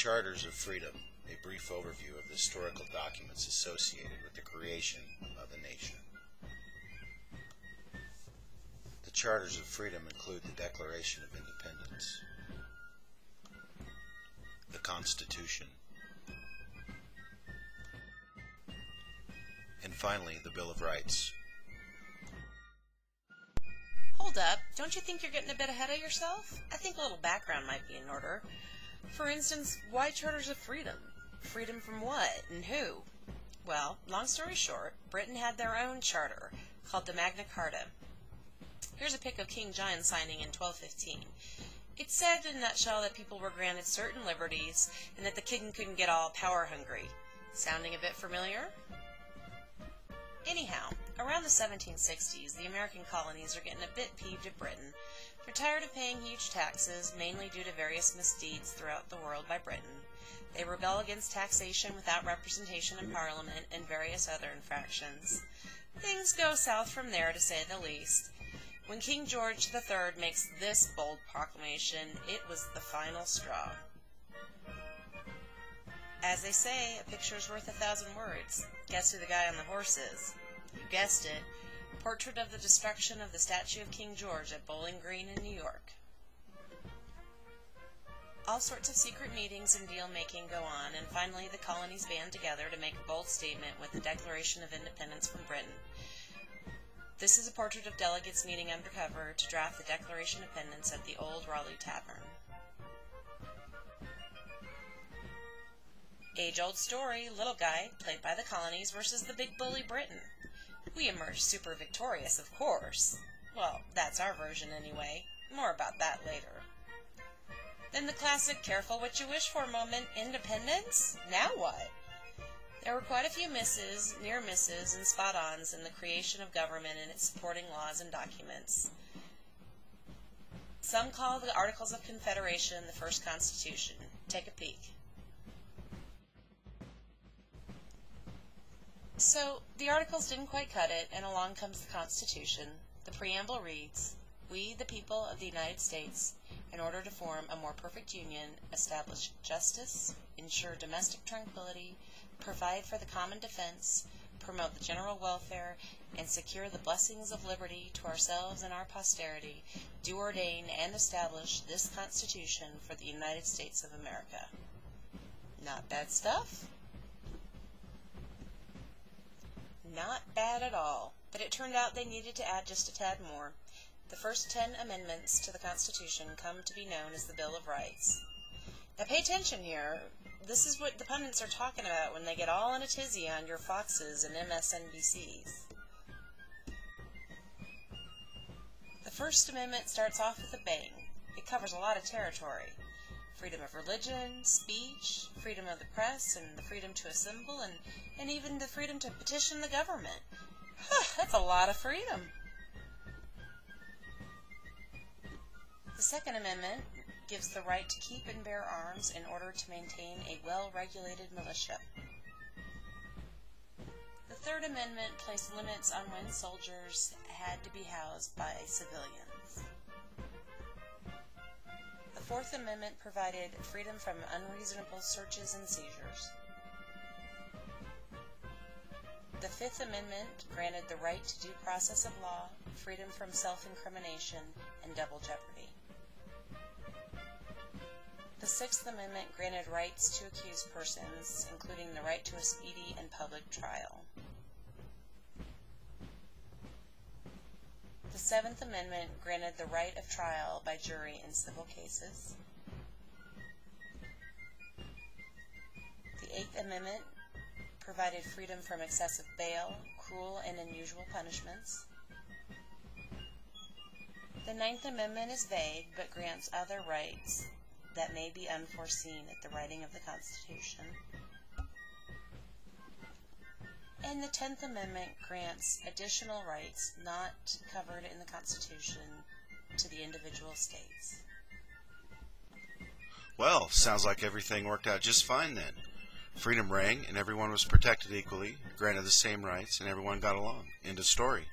Charters of Freedom, a brief overview of the historical documents associated with the creation of a nation. The Charters of Freedom include the Declaration of Independence, the Constitution, and finally the Bill of Rights. Hold up, don't you think you're getting a bit ahead of yourself? I think a little background might be in order. For instance, why Charters of Freedom? Freedom from what and who? Well, long story short, Britain had their own charter, called the Magna Carta. Here's a pic of King John signing in 1215. It said in a nutshell that people were granted certain liberties and that the king couldn't get all power hungry. Sounding a bit familiar? Anyhow, around the 1760s, the American colonies are getting a bit peeved at Britain. They're tired of paying huge taxes, mainly due to various misdeeds throughout the world by Britain. They rebel against taxation without representation in Parliament and various other infractions. Things go south from there, to say the least. When King George III makes this bold proclamation, it was the final straw. As they say, a picture's worth 1,000 words. Guess who the guy on the horse is? You guessed it. Portrait of the destruction of the statue of King George at Bowling Green in New York. All sorts of secret meetings and deal-making go on, and finally the colonies band together to make a bold statement with the Declaration of Independence from Britain. This is a portrait of delegates meeting undercover to draft the Declaration of Independence at the Old Raleigh Tavern. Age-old story, little guy, played by the colonies versus the big bully Britain. We emerged super victorious, of course. Well, that's our version anyway. More about that later. Then the classic careful what you wish for moment, independence? Now what? There were quite a few misses, near misses, and spot-ons in the creation of government and its supporting laws and documents. Some call the Articles of Confederation the first Constitution. Take a peek. So, the Articles didn't quite cut it, and along comes the Constitution. The preamble reads, "We, the people of the United States, in order to form a more perfect union, establish justice, ensure domestic tranquility, provide for the common defense, promote the general welfare, and secure the blessings of liberty to ourselves and our posterity, do ordain and establish this Constitution for the United States of America." Not bad stuff? Not bad at all, but it turned out they needed to add just a tad more. The first 10 amendments to the Constitution come to be known as the Bill of Rights. Now pay attention here. This is what the pundits are talking about when they get all in a tizzy on your Foxes and MSNBCs. The First Amendment starts off with a bang. It covers a lot of territory. Freedom of religion, speech, freedom of the press, and the freedom to assemble, and even the freedom to petition the government. That's a lot of freedom. The Second Amendment gives the right to keep and bear arms in order to maintain a well-regulated militia. The Third Amendment placed limits on when soldiers had to be housed by civilians. The Fourth Amendment provided freedom from unreasonable searches and seizures. The Fifth Amendment granted the right to due process of law, freedom from self-incrimination, and double jeopardy. The Sixth Amendment granted rights to accused persons, including the right to a speedy and public trial. The Seventh Amendment granted the right of trial by jury in civil cases. The Eighth Amendment provided freedom from excessive bail, cruel and unusual punishments. The Ninth Amendment is vague, but grants other rights that may be unforeseen at the writing of the Constitution. And the 10th Amendment grants additional rights not covered in the Constitution to the individual states. Well, sounds like everything worked out just fine then. Freedom rang, and everyone was protected equally, granted the same rights, and everyone got along. End of story.